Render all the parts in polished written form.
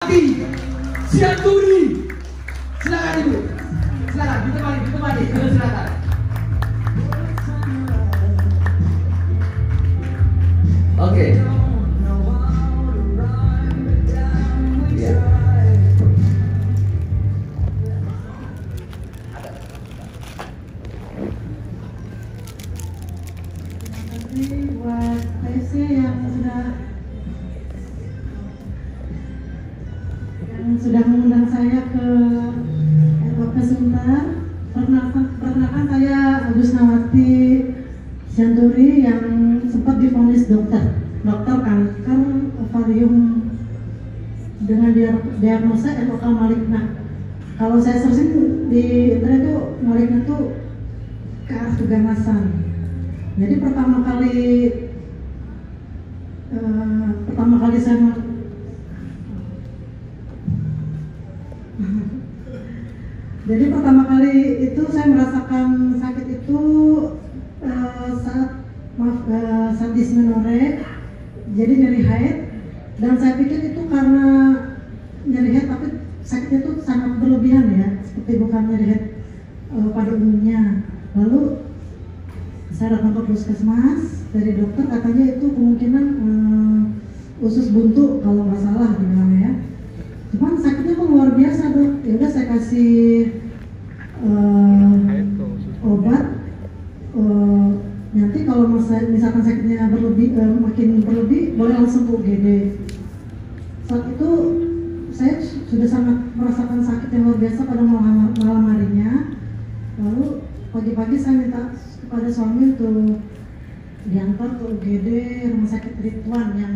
Fatmawati Sianturi. Silakan Ibu. Silakan ditemani, silakan. Oke. Ya. Buat TC yang sudah mengundang saya ke ROP sebentar. Perkenalkan saya Agusnawati Sianturi yang sempat divonis dokter kanker ovarium dengan diagnosa NOK maligna. Kalau saya searching di internet itu maligna itu ke arah keganasan. Jadi pertama kali saya jadi pertama kali itu saya merasakan sakit itu saat dismenore, jadi nyeri haid, dan saya pikir itu karena nyeri haid, tapi sakitnya itu sangat berlebihan ya, seperti bukan nyeri haid pada umumnya. Lalu saya datang ke puskesmas, dari dokter katanya itu kemungkinan usus buntu kalau nggak salah dibilangnya ya. Cuman sakitnya kok luar biasa dok. Ya udah saya kasih obat. Nanti kalau misalkan sakitnya makin berlebih, boleh langsung ke UGD. Saat itu saya sudah sangat merasakan sakit yang luar biasa pada malam harinya. Lalu pagi-pagi saya minta kepada suami untuk diantar ke UGD Rumah Sakit Ridwan yang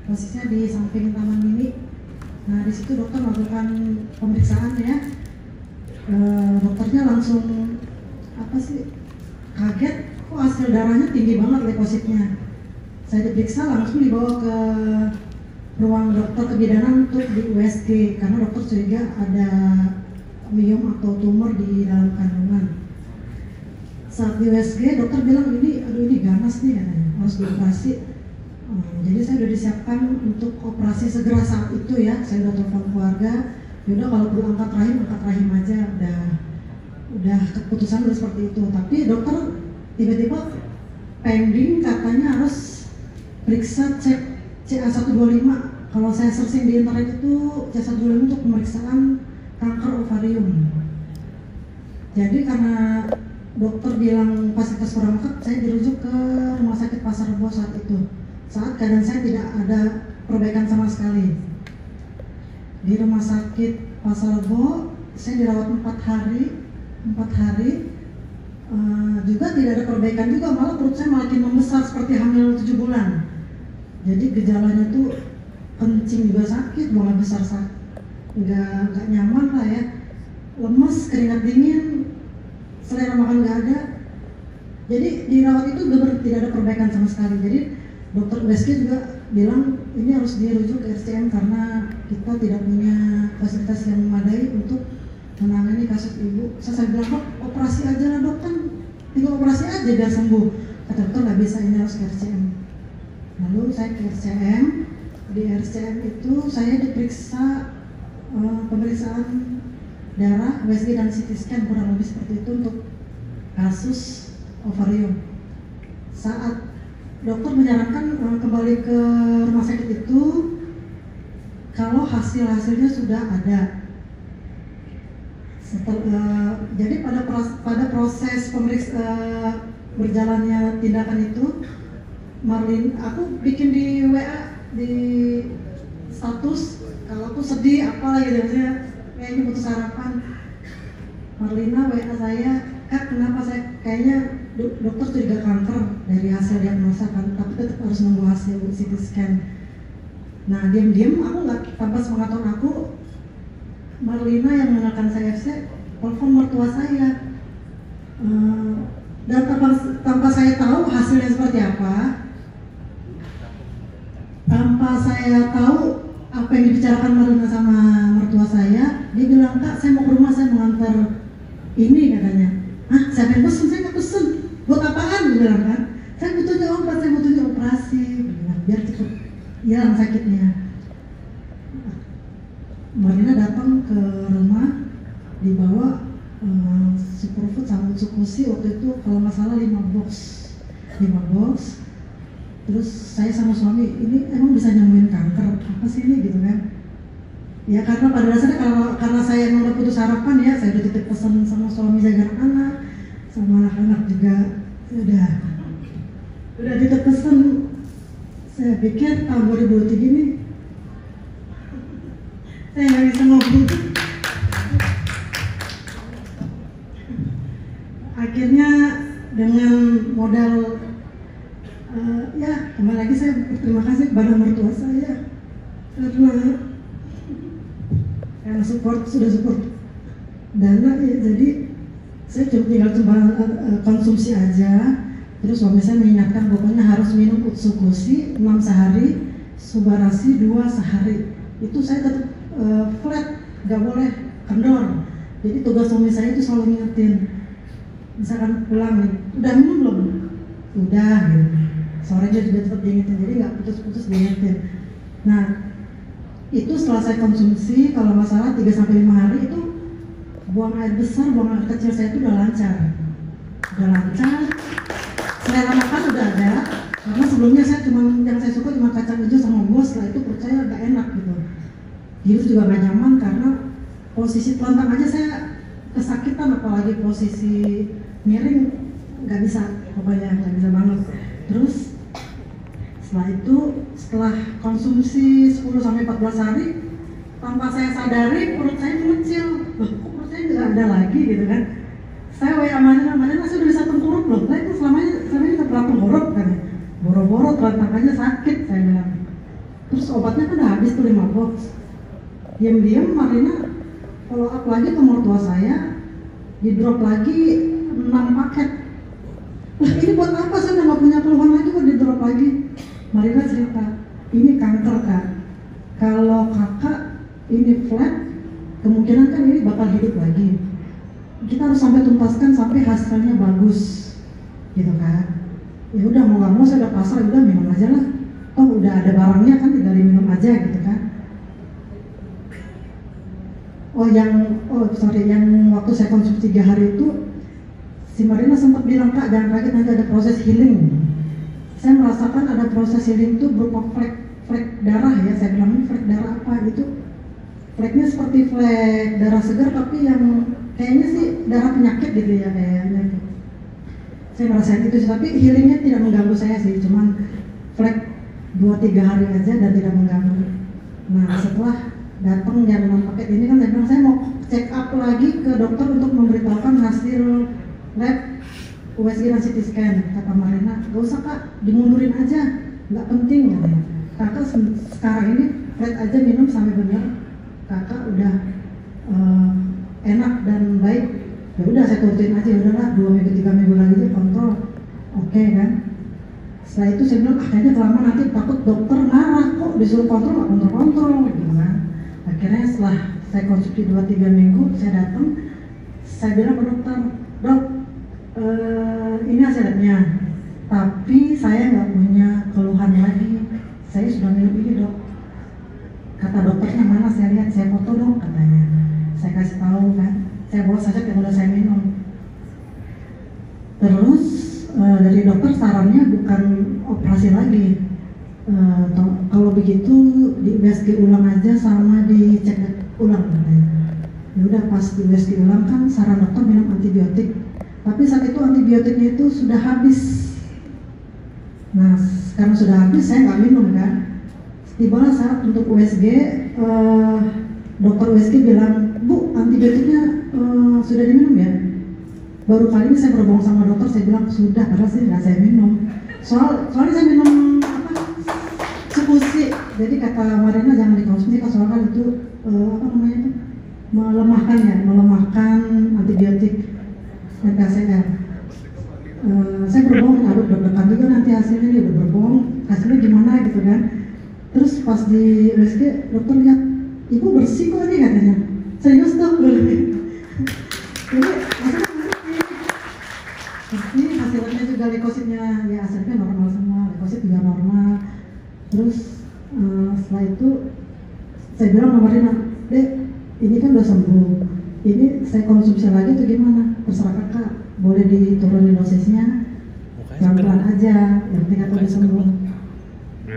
posisinya di samping Taman Mini. Nah di situ dokter melakukan pemeriksaan ya. Dokternya langsung kaget, kok hasil darahnya tinggi banget leukositnya. Saya diperiksa, langsung dibawa ke ruang dokter kebidanan untuk di USG karena dokter curiga ada miom atau tumor di dalam kandungan. Saat di USG dokter bilang ini ganas nih katanya, harus dioperasi. Jadi saya sudah disiapkan untuk operasi segera saat itu ya. Saya sudah telepon keluarga, yaudah kalau perlu angkat rahim aja, udah keputusan udah seperti itu. Tapi dokter tiba-tiba pending, katanya harus periksa cek CA125. Kalau saya searching di internet itu CA125 untuk pemeriksaan kanker ovarium. Jadi karena dokter bilang fasilitas kurang lengkap, saya dirujuk ke Rumah Sakit Pasar Rebo saat itu. Saat keadaan saya tidak ada perbaikan sama sekali. Di Rumah Sakit Pasar Rebo saya dirawat 4 hari. Juga tidak ada perbaikan juga, malah perut saya makin membesar seperti hamil 7 bulan. Jadi gejalanya tuh kencing juga sakit, buang besar sakit, nggak nyaman lah ya, lemes, keringat dingin, selera makan nggak ada. Jadi dirawat itu benar tidak ada perbaikan sama sekali. Jadi dokter USG juga bilang ini harus dirujuk ke RCM karena kita tidak punya fasilitas yang memadai untuk menangani kasus ibu. Saya bilang kok operasi aja lah dok, kan tinggal operasi aja biar sembuh. Kata dokter nggak bisa, ini harus ke RCM. Lalu saya ke RCM. Di RCM itu saya diperiksa pemeriksaan darah, USG dan CT scan kurang lebih seperti itu untuk kasus ovarium. Saat dokter menyarankan kembali ke rumah sakit itu kalau hasilnya sudah ada. Jadi pada proses berjalannya tindakan itu, Marlin, aku bikin di WA di status kalau aku sedih apalah gitu, maksudnya kayaknya butuh sarapan. Marlina WA saya, Kak kenapa saya kayaknya dokter curiga kanker dari hasil diagnosa kan, tapi tetap harus nunggu hasil CT scan. Nah diam-diam aku nggak, tanpa sepengetahuan aku, Marlina yang mengenalkan saya FC, telepon mertua saya, dan tanpa saya tahu hasilnya seperti apa, tanpa saya tahu apa yang dibicarakan Marlina sama mertua saya, dia bilang, Kak saya mau ke rumah, saya mengantar ini katanya. Hah, siapa yang pesen? Saya nggak pesen. Buat apaan? Dia bilang kan. Saya butuhnya obat, saya butuhnya operasi. Bilang, biar cepat hilang sakitnya. Marina datang ke rumah, dibawa superfood sama sukusi waktu itu kalau nggak salah 5 box. Terus saya sama suami, ini emang bisa nyembuhin kanker apa sih ini gitu kan? Ya karena pada dasarnya karena saya emang udah putus harapan ya, saya udah titip pesan sama suami jaga anak, sama anak-anak juga udah titip pesan. Saya pikir tahun 2023 ini saya nggak bisa ngobrol. Akhirnya dengan modal ya kembali lagi saya berterima kasih kepada mertua saya karena sudah support dana ya, jadi saya tinggal konsumsi aja. Terus suami saya mengingatkan pokoknya harus minum utsukushi 6 sehari, subarasi 2 sehari. Itu saya tetap flat, nggak boleh kendor. Jadi tugas suami saya itu selalu ngingetin, misalkan pulang nih, udah minum belum? Udah gitu. Sorenya juga tetap diingetin, jadi nggak putus-putus diingetin. Nah, itu setelah saya konsumsi, kalau nggak salah 3-5 hari itu buang air besar, buang air kecil saya itu udah lancar. Selera makan udah ada, karena sebelumnya yang saya suka cuma kacang hijau sama buah, setelah itu percaya agak enak gitu. Hidup juga gak nyaman karena posisi telentang aja saya kesakitan, apalagi posisi miring nggak bisa, pokoknya nggak bisa banget. Terus setelah konsumsi 10-14 hari, tanpa saya sadari perut saya mengecil. Loh, kok perut saya nggak ada lagi gitu kan? Saya WA Marina saya udah bisa tengkurap loh. Saya itu selama ini nggak pernah tengkurap kan? Boro-boro telentang aja sakit saya bilang. Terus obatnya kan udah habis tuh 5 box. Diam-diam Marina follow up lagi ke mertua saya, di drop lagi 6 paket. Nah, ini buat apa? Saya udah gak punya keluhan lagi kok di drop lagi. Marina cerita, ini kanker kak. Kalau kakak ini flat, kemungkinan kan ini bakal hidup lagi. Kita harus sampai tuntaskan sampai hasilnya bagus, gitu kan? Ya udah mau nggak mau saya udah pasrah, udah minum aja lah. Oh udah ada barangnya kan, tinggal minum aja gitu kan? Yang waktu saya konsumsi 3 hari itu, si Marina sempat bilang, kak jangan kaget nanti ada proses healing. Saya merasakan ada proses healing itu berupa flek darah ya, saya bilang ini flek darah apa gitu. Fleknya seperti flek darah segar tapi yang kayaknya sih darah penyakit gitu ya kayaknya. Saya merasakan itu sih, tapi healingnya tidak mengganggu saya sih, cuman flek 2-3 hari aja dan tidak mengganggu. Nah setelah datang yang 6 paket ini kan saya bilang saya mau check up lagi ke dokter untuk memberitahukan hasil lab USG dan CT scan. Kata Marina, gak usah kak, dimundurin aja, nggak penting katanya. Kakak sekarang ini flat aja minum sampai benar kakak udah enak dan baik. Ya udah saya turutin aja, udahlah 2-3 minggu lagi aja kontrol. Oke kan? Setelah itu saya bilang kayaknya kelamaan nanti takut dokter marah, kok disuruh kontrol nggak kontrol gitu kan. Akhirnya setelah saya konsumsi 2-3 minggu, saya datang, saya bilang ke dokter, dok, ini hasilnya, tapi saya nggak punya keluhan lagi, saya sudah minum ini dok. Kata dokternya mana, saya lihat, saya foto dong katanya. Saya kasih tahu kan, saya bawa saset yang udah saya minum. Terus dari dokter sarannya bukan operasi lagi. Kalau begitu di USG ulang aja sama dicek ulang katanya. Ya udah pas di USG ulang kan saran dokter minum antibiotik. Tapi saat itu antibiotiknya itu sudah habis. Nah karena sudah habis saya nggak minum kan. Tibalah saat untuk USG, dokter USG bilang, Bu antibiotiknya sudah diminum ya? Baru kali ini saya berbohong sama dokter, saya bilang sudah, padahal sih nggak saya minum. Soalnya saya minum sukushi, jadi kata Marina jangan dikonsumsi soalnya itu melemahkan antibiotik NKCR. Saya berbohong, aduh deg-degan juga nanti hasilnya, dia udah berbohong, hasilnya gimana gitu kan. Terus pas di USG dokter lihat, ibu bersih kok nih katanya. Serius dok, jadi hasilnya juga leukositnya ya hasilnya normal semua, leukosit juga normal. Terus setelah itu saya bilang sama Marina, Dek, ini kan udah sembuh, ini saya konsumsi lagi tuh gimana? Terserah kakak, boleh diturunin dosisnya, pelan-pelan aja, yang penting kakak udah sembuh.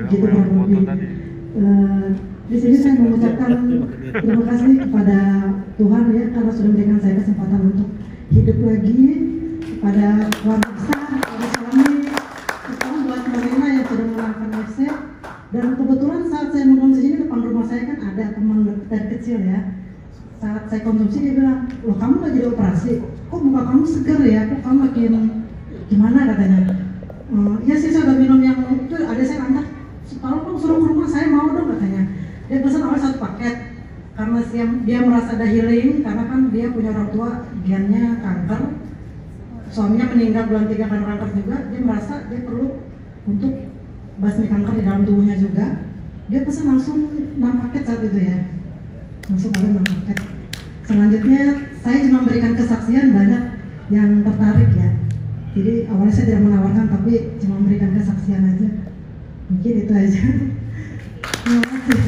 Gitu kurang lebih. Di sini saya mengucapkan terima kasih kepada Tuhan ya, karena sudah memberikan saya kesempatan untuk hidup lagi, kepada keluarga besar, kepada suami, terutama buat Mbak Rina yang sudah melakukan FC. Dan kebetulan saat saya mengkonsumsi ini, depan rumah saya kan ada teman dari kecil ya. Saat saya konsumsi dia bilang, loh kamu nggak jadi operasi, kok muka kamu seger ya, kok kamu makin gimana katanya. Ya sih saya udah minum yang itu, ada saya angkat, tolong dong suruh ke rumah, saya mau dong katanya. Dia pesan awalnya 1 paket, karena dia merasa ada healing, karena kan dia punya orang tua gennya kanker, suaminya meninggal bulan 3 karena kanker juga, dia merasa dia perlu untuk basmi kanker di dalam tubuhnya juga. Dia pesan langsung 6 paket saat itu ya, langsung ada 6 paket. Selanjutnya saya cuma memberikan kesaksian, banyak yang tertarik ya. Jadi awalnya saya tidak menawarkan, tapi cuma memberikan kesaksian aja. Mungkin itu aja. Terima kasih.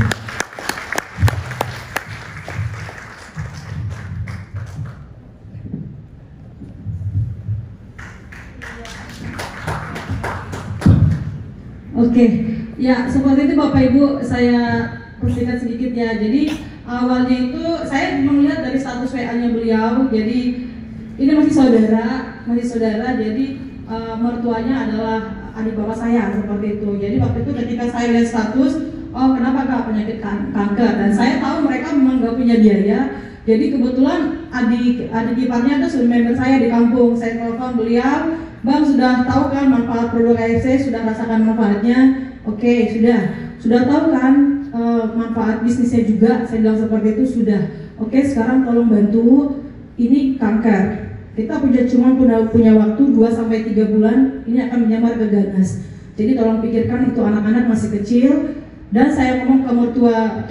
Oke, ya seperti itu Bapak Ibu, saya persingkat sedikit ya. Jadi awalnya itu saya melihat dari status WA-nya beliau, jadi ini masih saudara, jadi mertuanya adalah adik bapak saya seperti itu. Jadi waktu itu ketika saya lihat status, oh kenapa kak penyakit kanker, dan saya tahu mereka memang nggak punya biaya. Jadi kebetulan adik iparnya itu sudah member saya di kampung. Saya telepon beliau, Bang sudah tahu kan manfaat produk AFC, sudah rasakan manfaatnya? Oke, sudah tahu kan manfaat bisnisnya juga? Saya bilang seperti itu sudah. Oke, sekarang tolong bantu, ini kanker. Kita cuma punya waktu 2-3 bulan, ini akan menyamar ke ganas. Jadi tolong pikirkan, itu anak-anak masih kecil. Dan saya ngomong ke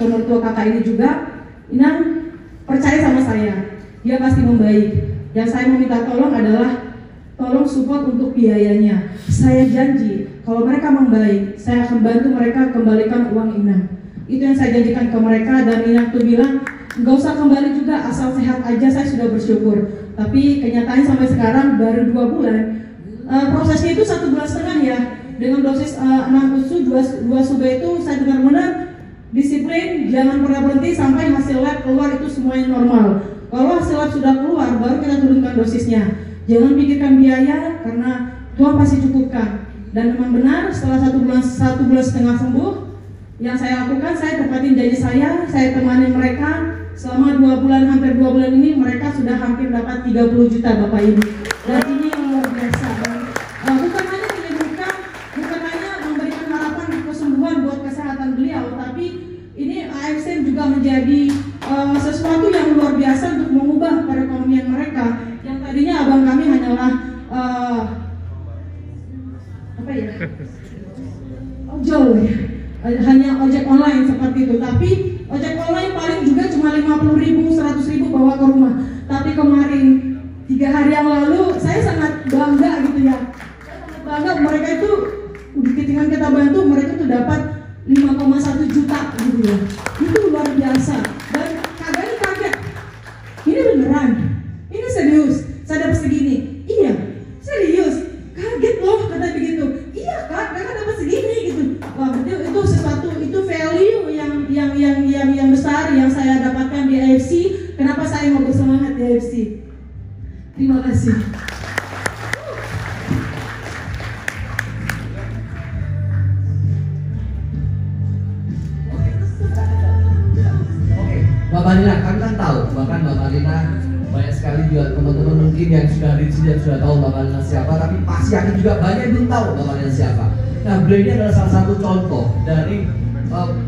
mertua kakak ini juga, Inang percaya sama saya, dia pasti membaik. Yang saya meminta tolong adalah tolong support untuk biayanya. Saya janji kalau mereka membaik, saya akan bantu mereka kembalikan uang Inang. Itu yang saya janjikan ke mereka, dan Inang tuh bilang nggak usah kembali juga, asal sehat aja saya sudah bersyukur. Tapi kenyataannya sampai sekarang baru 2 bulan. Prosesnya itu 1,5 bulan ya. Dengan dosis 6 usu 2 sube itu saya benar-benar disiplin, jangan pernah berhenti sampai hasil lab keluar itu semuanya normal. Kalau hasil lab sudah keluar, baru kita turunkan dosisnya. Jangan pikirkan biaya, karena Tuhan pasti cukupkan. Dan memang benar setelah 1 bulan setengah sembuh, yang saya lakukan, saya tepatin janji saya temani mereka selama 2 bulan, hampir 2 bulan ini mereka sudah hampir dapat 30 juta Bapak Ibu. Dan ini yang luar biasa. Dan bukan hanya menyembuhkan, bukan hanya memberikan harapan kesembuhan buat kesehatan beliau, tapi ini AFC juga menjadi sesuatu yang luar biasa untuk mengubah perekonomian mereka. Yang tadinya abang kami hanyalah ojol ya, hanya ojek online seperti itu. Tapi ojek online paling juga cuma 50.000, 100.000 bawa ke rumah. Tapi kemarin 3 hari yang lalu saya sangat bangga gitu ya. Saya sangat bangga, mereka itu ketika kita bantu mereka tuh dapat 5,1 juta gitu ya. Itu luar biasa. Dan kagak kaget. Ini beneran. Ini serius. Saya dapat segini. Iya, serius. Kaget loh kata begitu. Iya kak, kakak dapat segini gitu. Wah, itu sesuatu, itu value yang besar yang saya dapatkan di AFC. Kenapa saya mau bersemangat di AFC? Terima kasih. Mbak Marina, kami kan tahu, bahkan Mbak Marina banyak sekali juga teman-teman mungkin yang sudah di sini yang sudah tahu Mbak Marina siapa, tapi pasti yakin juga banyak yang belum tahu Mbak Marina siapa. Nah, beliau ini adalah salah satu contoh dari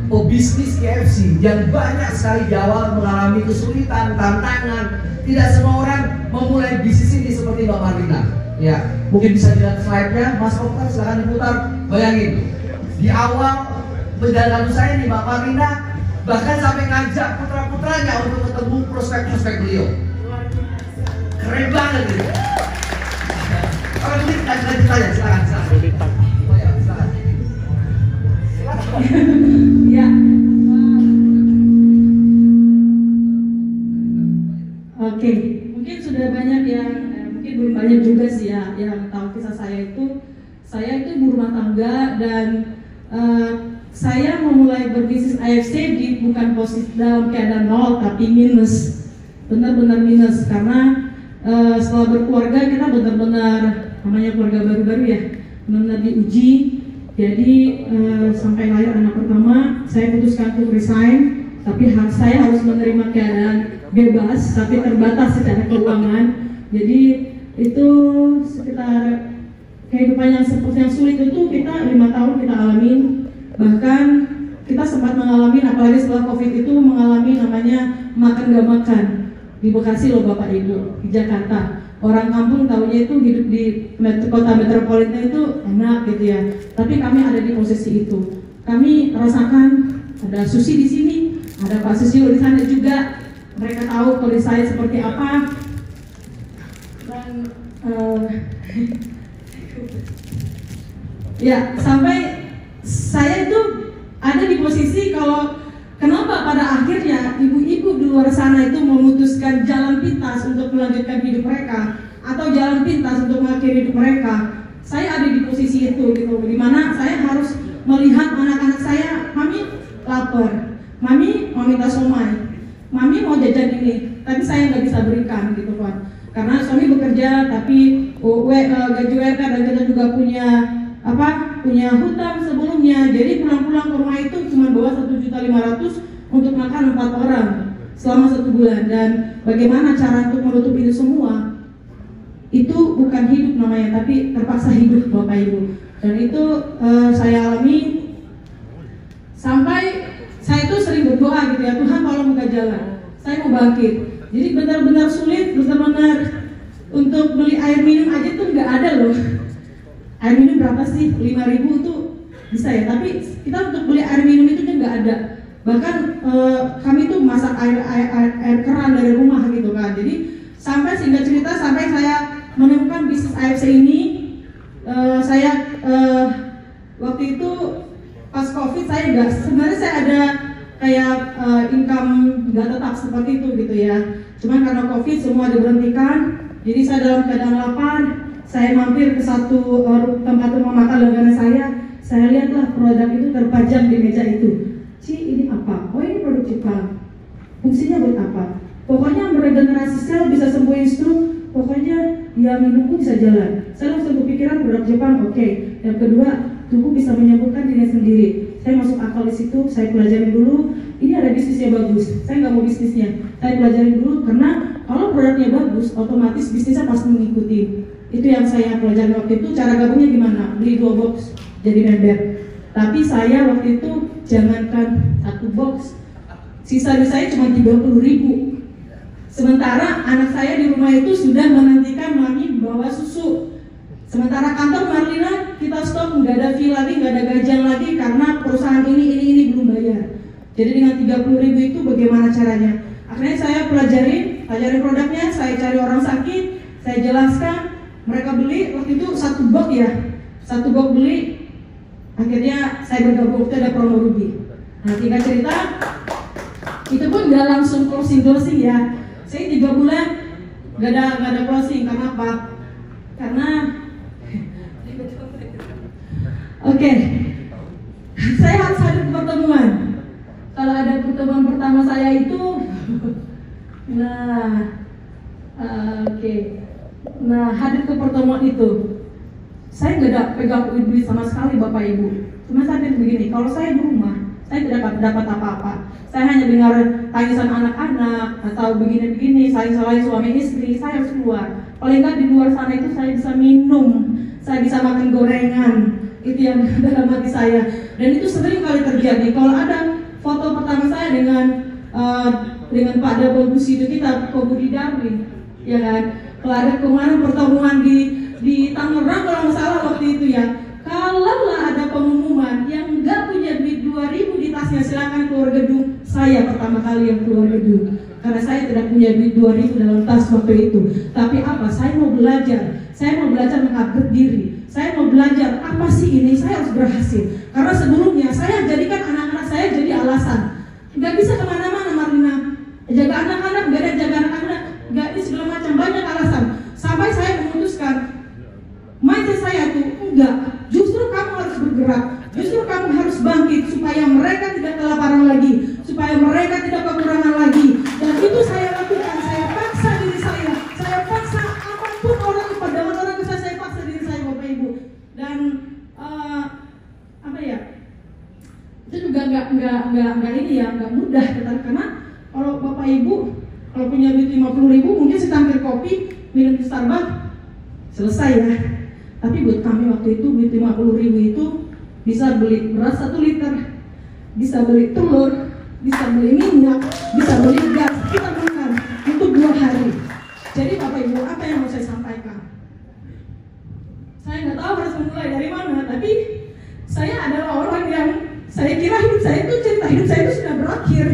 pebisnis KFC yang banyak sekali di awal mengalami kesulitan, tantangan. Tidak semua orang memulai bisnis ini seperti Mbak Marina. Ya, mungkin bisa dilihat slide-nya, Mas Okta, silahkan diputar. Bayangin, di awal perjalanan saya nih Mbak Marina bahkan sampai ngajak putra-putranya untuk ketemu prospek-prospek beliau. Keren banget gitu. Kalau begitu kita ditanya, silakan. Oh ya, silakan. Ya. Oke, mungkin sudah banyak yang mungkin belum banyak juga sih ya yang tahu kisah saya itu ibu rumah tangga dan saya memulai berbisnis AFC bukan posisi dalam keadaan nol tapi minus, benar-benar minus karena setelah berkeluarga kita benar-benar namanya keluarga baru-baru ya, benar-benar diuji. Jadi sampai lahir anak pertama saya putuskan untuk resign, tapi saya harus menerima keadaan bebas tapi terbatas secara keuangan. Jadi itu sekitar kehidupan yang sulit itu kita 5 tahun kita alamin, bahkan kita sempat mengalami, apalagi setelah COVID itu mengalami namanya makan gak makan di Bekasi loh Bapak Ibu, di Jakarta. Orang kampung tahunya itu hidup di kota metropolitan itu enak gitu ya, tapi kami ada di posisi itu. Kami rasakan ada Susi di sini, ada Pak Susilo di sana juga. Mereka tahu kondisi saya seperti apa. Dan ya sampai saya itu ada di posisi kalau kenapa pada akhirnya ibu-ibu di luar sana itu memutuskan jalan pintas untuk melanjutkan hidup mereka atau jalan pintas untuk mengakhiri hidup mereka. Saya ada di posisi itu gitu, dimana saya harus melihat anak-anak saya, mami lapar, mami mau minta somai, mami mau jajan ini, tapi saya nggak bisa berikan gitu kan, karena suami bekerja tapi gaji WK dan kita juga punya hutang sebelumnya. Jadi pulang-pulang ke rumah itu cuma bawa 1.500.000 untuk makan 4 orang selama 1 bulan. Dan bagaimana cara untuk menutup itu semua? Itu bukan hidup namanya, tapi terpaksa hidup Bapak Ibu. Dan itu saya alami sampai saya itu sering berdoa gitu ya, Tuhan tolong buka jalan, saya mau bangkit. Jadi benar-benar sulit, benar-benar untuk beli air minum aja tuh nggak ada loh. Air minum berapa sih? 5.000 tuh bisa ya, tapi kita untuk beli air minum itu kan nggak ada. Bahkan kami tuh masak air keran dari rumah gitu kan. Jadi sampai singkat cerita sampai saya menemukan bisnis AFC ini. Saya waktu itu pas COVID sebenarnya saya ada kayak income nggak tetap seperti itu gitu ya. Cuman karena COVID semua diberhentikan, jadi saya dalam keadaan lapar. Saya mampir ke satu tempat rumah makan langganan saya lihatlah produk itu terpajang di meja itu. Ini apa? Oh ini produk Jepang. Fungsinya buat apa? Pokoknya meregenerasi sel, bisa sembuhin stroke, pokoknya ya minum pun bisa jalan. Saya langsung berpikiran produk Jepang, oke. Yang kedua, tubuh bisa menyembuhkan diri sendiri. Saya masuk akal di situ, saya pelajarin dulu. Ini ada bisnisnya bagus, saya nggak mau bisnisnya. Saya pelajarin dulu karena kalau produknya bagus, otomatis bisnisnya pasti mengikuti. Itu yang saya pelajari waktu itu. Cara gabungnya gimana? Beli 2 box jadi member. Tapi saya waktu itu jangankan 1 box, sisa saya cuma 30.000. Sementara anak saya di rumah itu sudah menantikan mami bawa susu. Sementara kantor Marlina kita stop, nggak ada fee lagi, nggak ada gajian lagi karena perusahaan ini belum bayar. Jadi dengan 30.000 itu bagaimana caranya? Akhirnya saya pelajarin produknya, saya cari orang sakit, saya jelaskan. Mereka beli, waktu itu 1 box ya, 1 box beli. Akhirnya saya bergabung, waktu ada promo rugi. Nah singkat cerita, itu pun nggak langsung closing ya. Saya 3 bulan nggak ada closing, karena apa? Karena oke, saya harus hadir ke pertemuan. Kalau ada pertemuan pertama saya itu, nah hadir ke pertemuan itu, saya nggak ada pegang duit sama sekali Bapak Ibu. Cuma saya begini, kalau saya di rumah, saya tidak dapat apa-apa. Saya hanya dengar tangisan anak-anak atau begini-begini, saling-saling suami istri. Saya harus keluar. Paling nggak di luar sana itu saya bisa minum, saya bisa makan gorengan. Itu yang dalam hati saya. Dan itu sering kali terjadi. Kalau ada foto pertama saya dengan Pak Dabo Busido kita, Pak Budi Darwin, ya kan? Kalau ada kemarin pertemuan di Tangerang kalau nggak salah waktu itu ya. Kalaulah ada pengumuman yang nggak punya duit 2.000 di tasnya, silakan keluar gedung. Saya pertama kali yang keluar gedung karena saya tidak punya duit 2.000 dalam tas waktu itu. Tapi apa? Saya mau belajar. Saya mau belajar mengupgrade diri. Saya mau belajar apa sih ini? Saya harus berhasil. Karena sebelumnya saya jadikan anak-anak saya jadi alasan. Nggak bisa kemana-mana Marlina. Jaga anak-anak, nggak ada jaga anak-anak. Nggak kalau punya duit 50.000 mungkin secangkir kopi minum di Starbucks selesai ya. Tapi buat kami waktu itu duit 50.000 itu bisa beli beras 1 liter, bisa beli telur, bisa beli minyak, bisa beli gas, kita makan untuk 2 hari. Jadi Bapak Ibu, apa yang mau saya sampaikan? Saya nggak tahu harus memulai dari mana, tapi saya adalah orang yang saya kira hidup saya itu, cerita hidup saya itu sudah berakhir.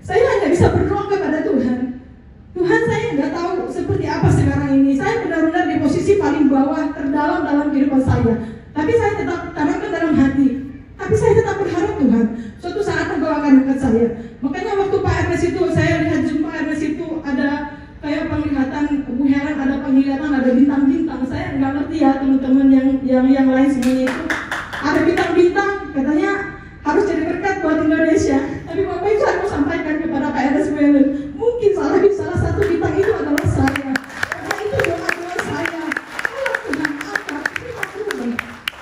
Saya hanya bisa berdoa kepada Tuhan. Tuhan, saya nggak tahu seperti apa sekarang ini. Saya benar-benar di posisi paling bawah, terdalam dalam kehidupan saya. Tapi saya tetap tanamkan dalam hati. Tapi saya tetap berharap Tuhan, suatu saat Engkau akan angkat saya. Makanya waktu Pak Ernest itu, saya lihat Zoom Pak Ernest itu ada kayak penglihatan, Bu Helen ada penglihatan, ada bintang-bintang. Saya nggak ngerti ya teman-teman yang lain semuanya itu. Ada bintang-bintang, katanya harus jadi berkat buat Indonesia. Tapi Bapak Ibu, saya mau sampaikan kepada Pak Ernest Wellen, mungkin salah satu bintang itu adalah saya. Karena itu doa-doa saya. Kalau Tuhan angkat, terima Tuhan.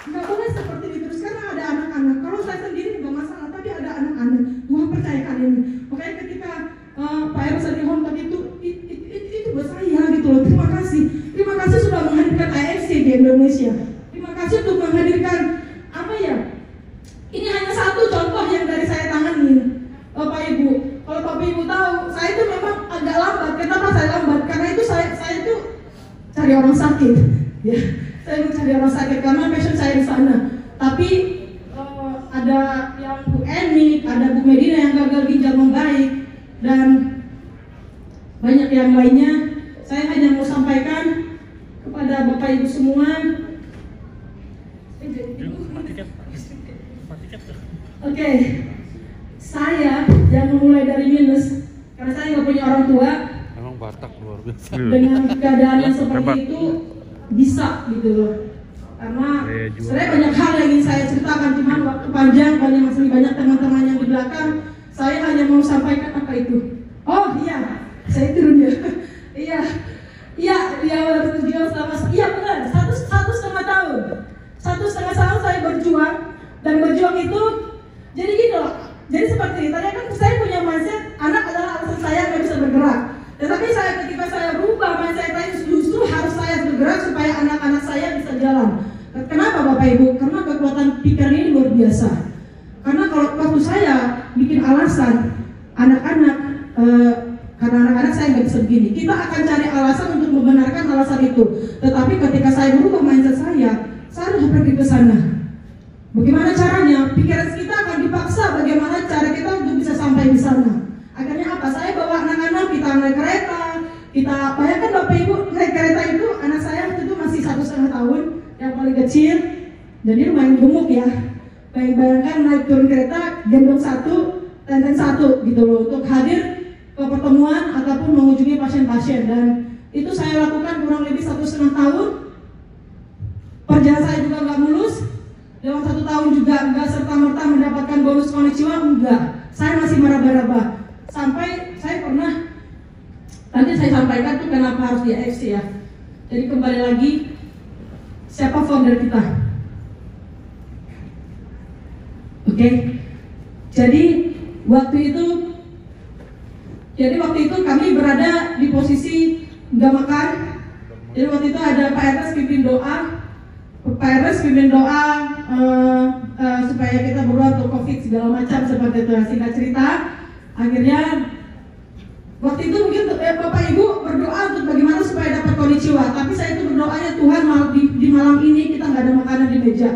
Nggak boleh seperti itu terus, karena ada anak-anak. Kalau saya sendiri nggak masalah, tapi ada anak-anak. Tuhan percayakan ini. Makanya ketika Pak Ernest di Hongkong itu buat saya gitu loh. Terima kasih sudah menghadirkan AFC di Indonesia. Terima kasih untuk menghadirkan apa ya? Ini hanya satu contoh yang dari saya tangani, Bapak Ibu. Kalau Bapak Ibu tahu, saya itu memang agak lambat. Kenapa saya lambat? Karena itu saya itu cari orang sakit. Ya, saya mencari orang sakit karena passion saya di sana. Tapi ada yang Bu Eni, ada Bu Medina yang gagal ginjal membaik, dan banyak yang lainnya. Saya hanya mau sampaikan kepada Bapak Ibu semua. Oke, saya yang memulai dari minus karena saya nggak punya orang tua. Emang Batak luar biasa. Dengan keadaan yang seperti itu bisa gitu loh. Karena sebenarnya banyak hal yang ingin saya ceritakan, cuman waktu panjang, masih banyak teman-teman yang di belakang. Saya hanya mau sampaikan apa itu. Oh iya, saya turun ya. Iya, bertujuan selama benar 1,5 tahun. 1,5 tahun saya berjuang, dan berjuang itu jadi gitu loh. Jadi seperti ini, tadi kan saya punya mindset anak adalah alasan saya nggak bisa bergerak. Tetapi ketika saya berubah mindset saya, justru harus saya bergerak supaya anak-anak saya bisa jalan. Kenapa Bapak Ibu? Karena kekuatan pikiran ini luar biasa. Karena kalau waktu saya bikin alasan anak-anak, karena anak-anak saya nggak bisa begini, kita akan cari alasan untuk membenarkan alasan itu. Tetapi ketika saya berubah mindset saya harus pergi ke sana. Bagaimana caranya? Pikiran kita akan dipaksa bagaimana cara kita untuk bisa sampai di sana. Akhirnya apa? Saya bawa anak-anak, kita naik kereta, kita bayangkan Bapak Ibu naik kereta itu, anak saya waktu itu masih 1,5 tahun, yang paling kecil, jadi lumayan gemuk ya. Bayangkan naik turun kereta, gendong 1, tenteng 1 gitu loh, untuk hadir ke pertemuan ataupun mengunjungi pasien-pasien. Dan itu saya lakukan kurang lebih 1,5 tahun. Perjalanan saya juga nggak mulus. Dalam 1 tahun juga nggak serta-merta mendapatkan bonus konnichiwa, enggak. Saya masih meraba-raba. Sampai saya pernah, nanti saya sampaikan tuh kenapa harus di AFC ya. Jadi kembali lagi, siapa founder kita? Oke. Jadi waktu itu kami berada di posisi nggak makan. Jadi waktu itu ada Pak Ernest pimpin doa, supaya kita berdoa untuk COVID segala macam seperti itu. Singkat cerita, akhirnya waktu itu mungkin Bapak Ibu berdoa untuk bagaimana supaya dapat konnichiwa. Tapi saya itu berdoanya, Tuhan di malam ini kita nggak ada makanan di meja.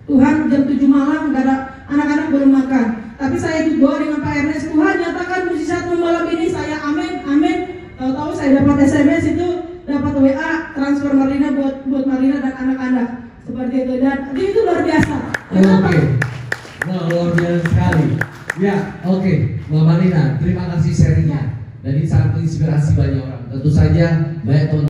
Tuhan jam 7 malam nggak ada, anak-anak belum makan. Tapi saya itu doa dengan Pak Ernest, Tuhan nyatakan mujizat malam ini. Saya amin. Tahu-tahu saya dapat SMS itu, dapat WA transfer Marlina buat Marlina dan anak-anak. Seperti itu, dan itu luar biasa. Oke. Wah, luar biasa sekali. Ya, oke. Mbak Marlina, terima kasih sharingnya. Dan ini sangat menginspirasi banyak orang. Tentu saja banyak teman